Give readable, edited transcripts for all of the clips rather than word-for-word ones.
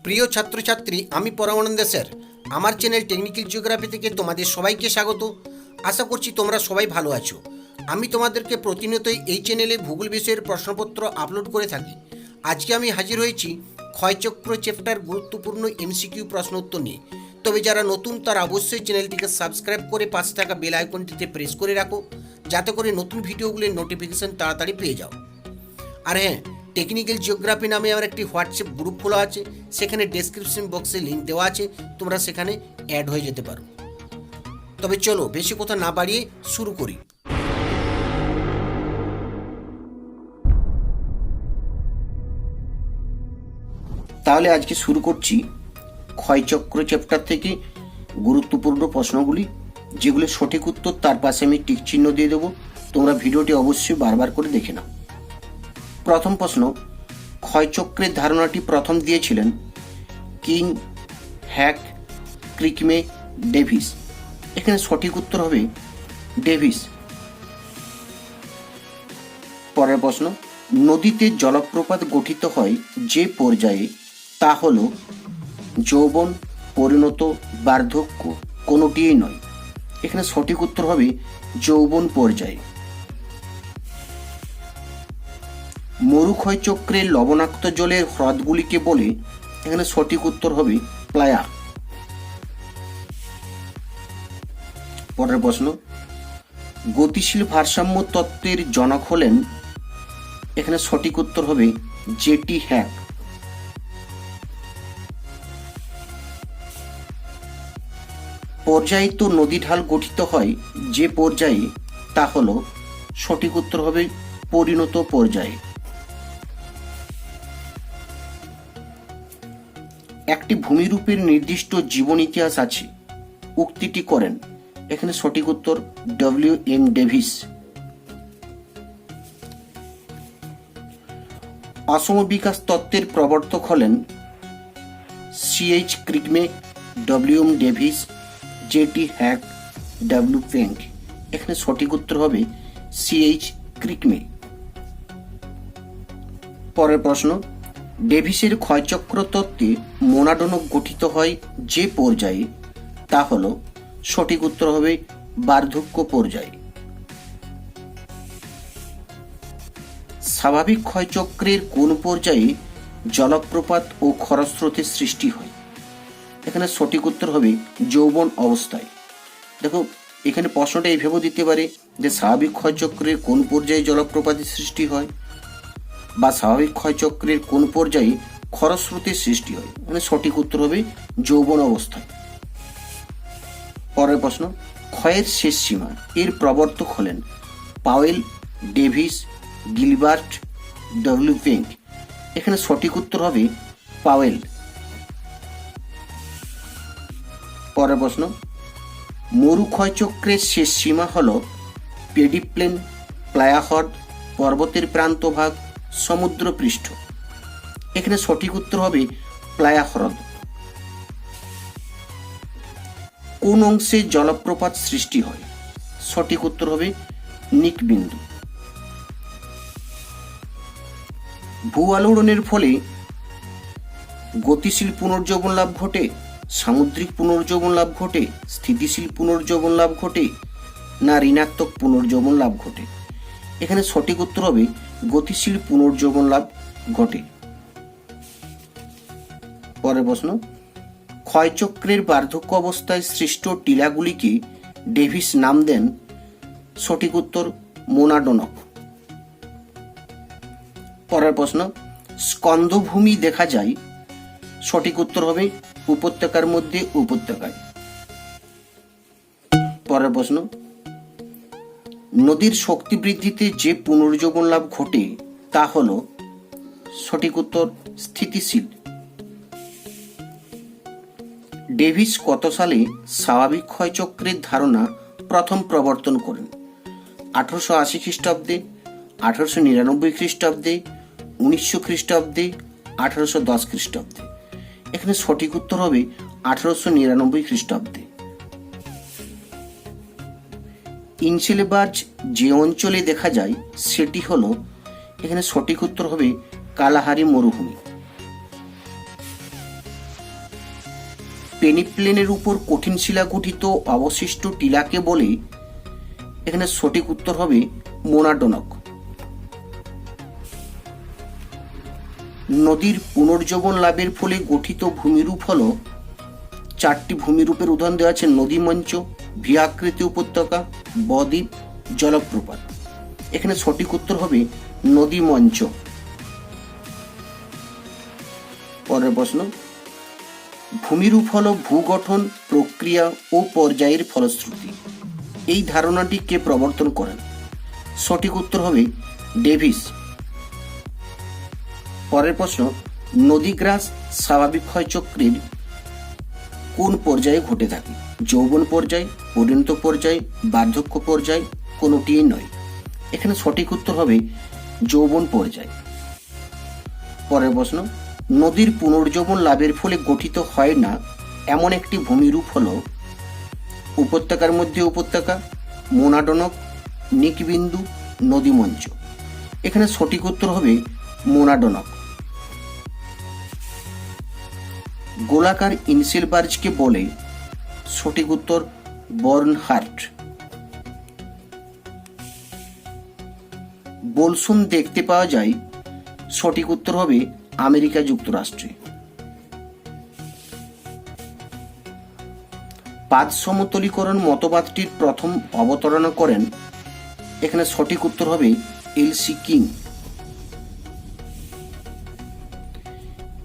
প্রিয় ছাত্রছাত্রী, আমি পরমানন্দ স্যার। আমার চ্যানেল টেকনিক্যাল জিওগ্রাফি থেকে তোমাদের সবাইকে স্বাগত। আশা করছি তোমরা সবাই ভালো আছো। আমি তোমাদেরকে প্রতিনিয়তই এই চ্যানেলে ভূগোল বিষয়ের প্রশ্নপত্র আপলোড করে থাকি। আজকে আমি হাজির হয়েছি ক্ষয়চক্র চ্যাপ্টার গুরুত্বপূর্ণ এমসিকিউ প্রশ্ন উত্তর নিয়ে। তবে যারা নতুন তারা অবশ্যই চ্যানেলটিকে সাবস্ক্রাইব করে পাশে থাকা বেল আইকনটিতে প্রেস করে রাখো, যাতে করে নতুন ভিডিওগুলির নোটিফিকেশন তাড়াতাড়ি পেয়ে যাও। আর হ্যাঁ, টেকনিক্যাল জিওগ্রাফি নামে আমার একটি হোয়াটসঅ্যাপ গ্রুপ খোলা আছে, সেখানে ডেসক্রিপশন বক্সে লিঙ্ক দেওয়া আছে, তোমরা সেখানে অ্যাড হয়ে যেতে পারো। তবে চলো বেশি কথা না বাড়িয়ে শুরু করি। তাহলে আজকে শুরু করছি ক্ষয়চক্র চ্যাপ্টার থেকে গুরুত্বপূর্ণ প্রশ্নগুলি, যেগুলো সঠিক উত্তর তার পাশে আমি টিক চিহ্ন দিয়ে দেবো। তোমরা ভিডিওটি অবশ্যই বারবার করে দেখে নাও। প্রথম প্রশ্ন, ক্ষয়চক্রের ধারণাটি প্রথম দিয়েছিলেন কিং, হ্যাক, ক্রিকমে, ডেভিস। এখানে সঠিক উত্তর হবে ডেভিস। পরের প্রশ্ন, নদীতে জলপ্রপাত গঠিত হয় যে পর্যায়ে, তা হল যৌবন, পরিণত, বার্ধক্য, কোনোটিই নয়। এখানে সঠিক উত্তর হবে যৌবন পর্যায়ে। মরুক্ষয়চক্রের লবণাক্ত জলের হ্রদগুলিকে বলে। এখানে সঠিক উত্তর হবে প্লায়া। পরের প্রশ্ন, গতিশীল ভারসাম্য তত্ত্বের জনক হলেন। এখানে সঠিক উত্তর হবে জেটি হ্যাক। পর্যায়িত নদী ঢাল গঠিত হয় যে পর্যায়ে, তা হল সঠিক উত্তর হবে পরিণত পর্যায়ে। একটি ভূমিরূপের নির্দিষ্ট জীবন ইতিহাস আছে, উক্তিটি করেন। এখানে সঠিক উত্তর ডব্লিউ.এম. ডেভিস। অসম বিকাশ তত্ত্বের প্রবর্তক হলেন C H. Crickmay, W M. Davis, J T. Hack, W. Penck. এখানে সঠিক উত্তর হবে সি.এইচ. ক্রিকমে। পরের প্রশ্ন, ডেভিসের ক্ষয়চক্র তত্ত্বে মোনাডোনক গঠিত হয় যে পর্যায়ে, তা হল সঠিক উত্তর হবে বার্ধক্য পর্যায়ে। স্বাভাবিক ক্ষয়চক্রের কোন পর্যায়ে জলপ্রপাত ও খরস্রোতের সৃষ্টি হয়? এখানে সঠিক উত্তর হবে যৌবন অবস্থায়। দেখো, এখানে প্রশ্নটা এইভাবে দিতে পারে যে স্বাভাবিক ক্ষয়চক্রের কোন পর্যায়ে জলপ্রপাতের সৃষ্টি হয়, বা স্বাভাবিক ক্ষয়চক্রের কোন পর্যায়ে খরস্রোতের সৃষ্টি হয়। মানে সঠিক উত্তর হবে যৌবন অবস্থায়। পরের প্রশ্ন, ক্ষয়ের শেষ সীমা এর প্রবর্তক হলেন Powell, Davis, Gilbert, W. Penck. এখানে সঠিক উত্তর হবে পাওয়েল। পরের প্রশ্ন, মরু ক্ষয়চক্রের শেষ সীমা হল পেডিপ্লেন, প্লায়া হ্রদ, পর্বতের প্রান্তভাগ, সমুদ্র পৃষ্ঠ। এখানে সঠিক উত্তর হবে প্লায়া হ্রদ। কোন অংশে জলপ্রপাত সৃষ্টি হয়? সঠিক উত্তর হবে নিকবিন্দু। ভূ আলোড়নের ফলে গতিশীল পুনর্যৌবন লাভ ঘটে, সামুদ্রিক পুনর্যৌবন লাভ ঘটে, স্থিতিশীল পুনর্যৌবন লাভ ঘটে, না ঋণাত্মক পুনর্যৌবন লাভ ঘটে? এখানে সঠিক উত্তর হবে গতিশীল পুনর্যৌবন লাভ ঘটে। পরের প্রশ্ন, ক্ষয়চক্রের বার্ধক্য অবস্থায় সৃষ্ট টিলাগুলিকে ডেভিস নাম দেন। সঠিক উত্তর মোনাডোনক। পরের প্রশ্ন, স্কন্ধভূমি দেখা যায়। সঠিক উত্তর হবে উপত্যকার মধ্যে উপত্যকায়। পরের প্রশ্ন, নদীর শক্তি বৃদ্ধিতে যে পুনর্যৌবন লাভ ঘটে তা হল সঠিক উত্তর স্থিতিশীল। ডেভিস কত সালে স্বাভাবিক ক্ষয়চক্রের ধারণা প্রথম প্রবর্তন করেন? 1880 খ্রিস্টাব্দে, 1899 খ্রিস্টাব্দে, 1900 খ্রিস্টাব্দে, 1810 খ্রিস্টাব্দে? এখানে সঠিক উত্তর হবে 1899 খ্রিস্টাব্দে। ইনসেলেবার্জ যে অঞ্চলে দেখা যায় সেটি হল, এখানে সঠিক উত্তর হবে কালাহারি মরুভূমি। পেনিপ্লেনের উপর কঠিন শিলা গঠিত অবশিষ্ট টিলাকে বলে। এখানে সঠিক উত্তর হবে মোনাডোনক। নদীর পুনর্জীবন লাভের ফলে গঠিত ভূমিরূপ হল, 4টি ভূমিরূপের উদাহরণ দেওয়া আছে: নদী মঞ্চ, ভি-আকৃতি উপত্যকা, বদ্বীপ, জলপ্রপাত। এখানে সঠিক উত্তর হবে নদী মঞ্চ। পরের প্রশ্ন, ভূমিরূপ হল ভূগঠন, প্রক্রিয়া ও পর্যায়ের ফলশ্রুতি। এই ধারণাটি কে প্রবর্তন করেন? সঠিক উত্তর হবে ডেভিস। পরের প্রশ্ন, নদীগ্রাস স্বাভাবিক ক্ষয়চক্রের কোন পর্যায়ে ঘটে থাকে? যৌবন পর্যায়, পরিণত পর্যায়, বার্ধক্য পর্যায়, কোনোটিই নয়। এখানে সঠিক উত্তর হবে যৌবন পর্যায়। পরের প্রশ্ন, নদীর পুনর্জীবন লাভের ফলে গঠিত হয় না এমন একটি ভূমিরূপ হল উপত্যকার মধ্যে উপত্যকা, মোনাডোনক, নিকবিন্দু, নদীমঞ্চ। এখানে সঠিক উত্তর হবে মোনাডোনক। গোলাকার ইনসেলবার্জকে বলে। সঠিক উত্তর বর্নহার্ট। বলসুন দেখতে পাওয়া যায়। সঠিক উত্তর হবে আমেরিকা যুক্তরাষ্ট্রে। পাদ সমতলীকরণ মতবাদটির প্রথম অবতারণা করেন। এখানে সঠিক উত্তর হবে এলসি কিং।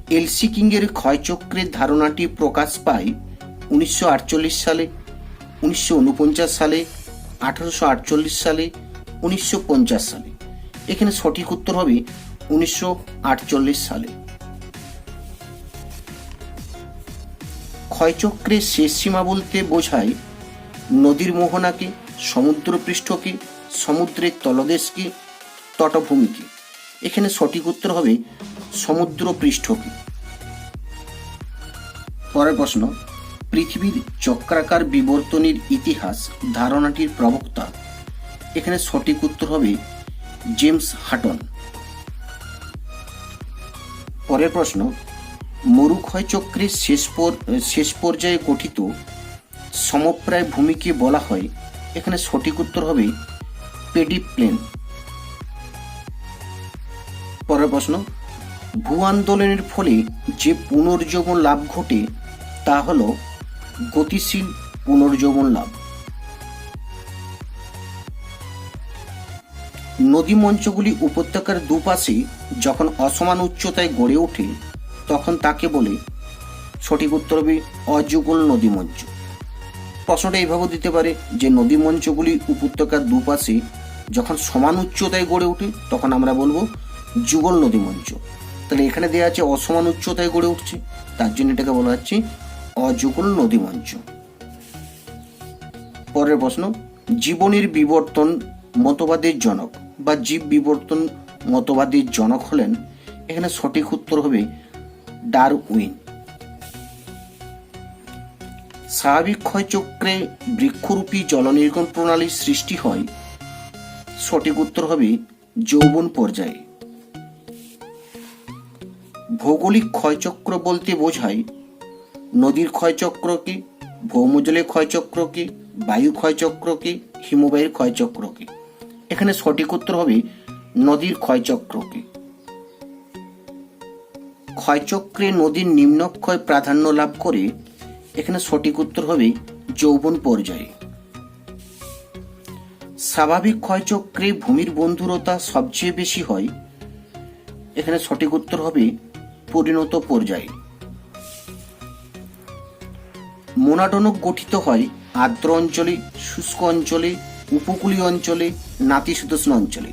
এলসি কিং এর ক্ষয়চক্রের ধারণাটি প্রকাশ পায় 1948 সালে, 1949 সালে, 1848 সালে, 1950 সালে। এখানে সঠিক উত্তর হবে 1948 সালে। ক্ষয়চক্রের শেষ সীমা বলতে বোঝায় নদীর মোহনাকে, সমুদ্রপৃষ্ঠকে, সমুদ্রের তলদেশকে, তটভূমিকে। এখানে সঠিক উত্তর হবে সমুদ্রপৃষ্ঠকে। পরের প্রশ্ন, পৃথিবীর চক্রাকার বিবর্তনের ইতিহাস ধারণাটির প্রবক্তা। এখানে সঠিক উত্তর হবে জেমস হাটন। পরের প্রশ্ন, মরুক্ষয় চক্রের শেষ পর্যায়ে গঠিত সমপ্রায় ভূমিকে বলা হয়। এখানে সঠিক উত্তর হবে পেডিপ্লেন। পরের প্রশ্ন, ভূ আন্দোলনের ফলে যে পুনর্জীবন লাভ ঘটে তা হল গতিশীল পুনর্জীবন লাভ। নদী মঞ্চগুলি উপত্যকার দুপাশে যখন অসমান উচ্চতায় গড়ে ওঠে তখন তাকে বলে। সঠিক উত্তর হবে অযুগল নদী মঞ্চ। প্রশ্নটা এইভাবে দিতে পারে যে নদী মঞ্চগুলি উপত্যকার দুপাশে যখন সমান উচ্চতায় গড়ে ওঠে তখন আমরা বলবো যুগল নদী মঞ্চ। তাহলে এখানে দেওয়া আছে অসমান উচ্চতায় গড়ে উঠছে, তার জন্য এটাকে বলা হচ্ছে অযুগল নদী মঞ্চ। পরের প্রশ্ন, জীবনের বিবর্তন মতবাদের জনক বা জীব বিবর্তন মতবাদের জনক হলেন। এখানে সঠিক উত্তর হবে ডারউইন। স্বাভাবিক ক্ষয়চক্রে বৃক্ষরূপী জলনির্গম প্রণালীর সৃষ্টি হয়। সঠিক উত্তর হবে যৌবন পর্যায়ে। ভৌগোলিক ক্ষয়চক্র বলতে বোঝায় নদীর ক্ষয়চক্রকে, ভৌমজলের ক্ষয়চক্রকে, বায়ু ক্ষয়চক্রকে, হিমবাহের ক্ষয়চক্রকে। এখানে সঠিক উত্তর হবে নদীর ক্ষয়চক্রকে। ক্ষয়চক্রে নদীর নিম্নক্ষয় প্রাধান্য লাভ করে। এখানে সঠিক উত্তর হবে যৌবন পর্যায়ে। স্বাভাবিক ক্ষয়চক্রে ভূমির বন্ধুরতা সবচেয়ে বেশি হয়। এখানে সঠিক উত্তর হবে পরিণত পর্যায়ে। মোনাডোনক গঠিত হয় আর্দ্র অঞ্চলে, শুষ্ক অঞ্চলে, উপকূলীয় অঞ্চলে, নাতিশীতোষ্ণ অঞ্চলে।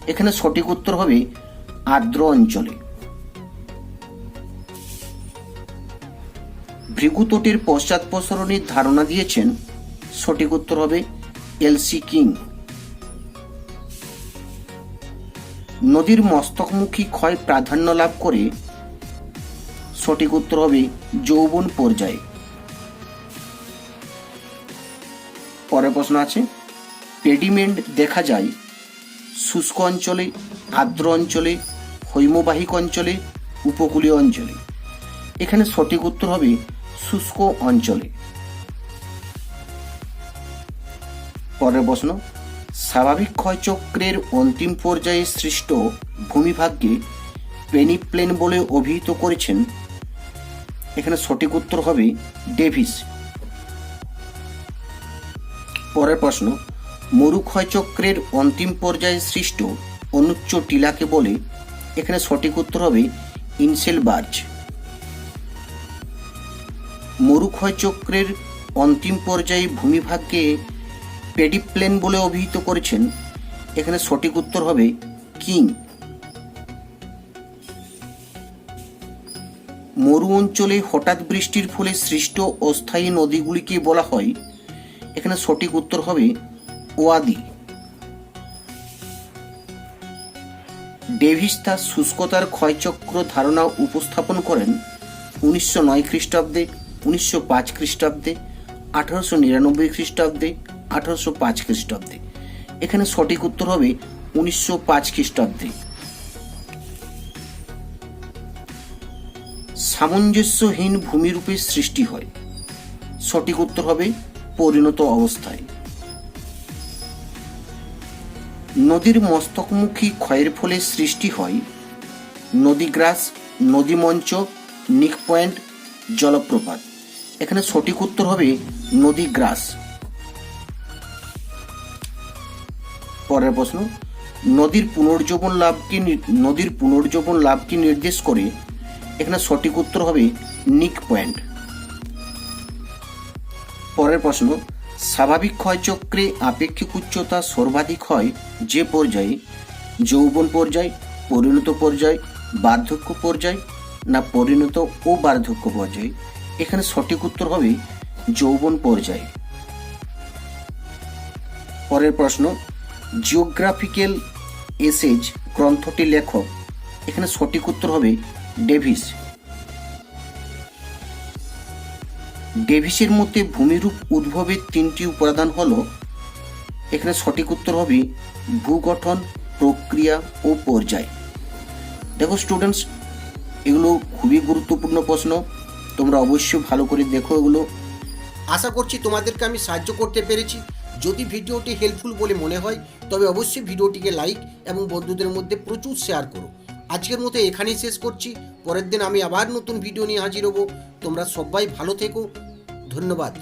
এখানে সঠিক উত্তর হবে আর্দ্র অঞ্চলে। ভৃগুতটের পশ্চাৎপসরণের ধারণা দিয়েছেন। সঠিক উত্তর হবে এলসি কিং। নদীর মস্তকমুখী ক্ষয় প্রাধান্য লাভ করে। সঠিক উত্তর হবে যৌবন পর্যায়ে। পরের প্রশ্ন আছে, পেডিমেন্ট দেখা যায় শুষ্ক অঞ্চলে, আর্দ্র অঞ্চলে, হৈমবাহিক অঞ্চলে, উপকূলীয় অঞ্চলে। এখানে সঠিক উত্তর হবে শুষ্ক অঞ্চলে। পরের প্রশ্ন, স্বাভাবিক ক্ষয়চক্রের অন্তিম পর্যায়ে সৃষ্ট ভূমিভাগকে পেনিপ্লেন বলে অভিহিত করেছেন। এখানে সঠিক উত্তর হবে ডেভিস। পরের প্রশ্ন, মরু ক্ষয়চক্রের অন্তিম পর্যায়ে সৃষ্ট অনুচ্চ টিলাকে বলে। এখানে সঠিক উত্তর হবে ইনসেলবার্জ। মরু ক্ষয়চক্রের অন্তিম পর্যায়ে ভূমিভাগকে পেডিপ্লেন বলে অভিহিত করেছেন। এখানে সঠিক উত্তর হবে কিং। মরু অঞ্চলে হঠাৎ বৃষ্টির ফলে সৃষ্ট অস্থায়ী নদীগুলিকে বলা হয়। এখানে সঠিক উত্তর হবে ওয়াদি। ডেভিস তার শুষ্কতার ক্ষয়চক্র ধারণা উপস্থাপন করেন 1909 খ্রিস্টাব্দে, 1905 খ্রিস্টাব্দে, 1899 খ্রিস্টাব্দে, 1805 খ্রিস্টাব্দে। এখানে সঠিক উত্তর হবে 1905 খ্রিস্টাব্দে। সামঞ্জস্যহীন ভূমিরূপের সৃষ্টি হয়। সঠিক উত্তর হবে পরিণত অবস্থায়। নদীর মস্তকমুখী ক্ষয়ের ফলে সৃষ্টি হয় নদীগ্রাস, নদীমঞ্চ, নিক পয়েন্ট, জলপ্রপাত। এখানে সঠিক উত্তর হবে নদীগ্রাস। পরের প্রশ্ন, নদীর পুনর্জীবন লাভকে নির্দেশ করে। এখানে সঠিক উত্তর হবে নিক পয়েন্ট। পরের প্রশ্ন, স্বাভাবিক ক্ষয়চক্রে আপেক্ষিক উচ্চতা সর্বাধিক হয় যে পর্যায়ে? যৌবন পর্যায়, পরিণত পর্যায়, বার্ধক্য পর্যায়, না পরিণত ও বার্ধক্য পর্যায়? এখানে সঠিক উত্তর হবে যৌবন পর্যায়। পরের প্রশ্ন, জিওগ্রাফিক্যাল এসেজ গ্রন্থটির লেখক। এখানে সঠিক উত্তর হবে ডেভিস। ডেভিসের মতে ভূমিরূপ উদ্ভবের 3টি উপাদান হলো। এখানে সঠিক উত্তর হবে ভূগঠন, প্রক্রিয়া ও পর্যায়। দেখো স্টুডেন্টস, এগুলো খুবই গুরুত্বপূর্ণ প্রশ্ন, তোমরা অবশ্যই ভালো করে দেখো এগুলো। আশা করছি তোমাদেরকে আমি সাহায্য করতে পেরেছি। যদি ভিডিওটি হেল্পফুল বলে মনে হয় তবে অবশ্যই ভিডিওটিকে লাইক এবং বন্ধুদের মধ্যে প্রচুর শেয়ার করো। আজকের মতো এখানেই শেষ করছি। পরের দিন আমি আবার নতুন ভিডিও নিয়ে হাজির হব। তোমরা সবাই ভালো থেকো। ধন্যবাদ।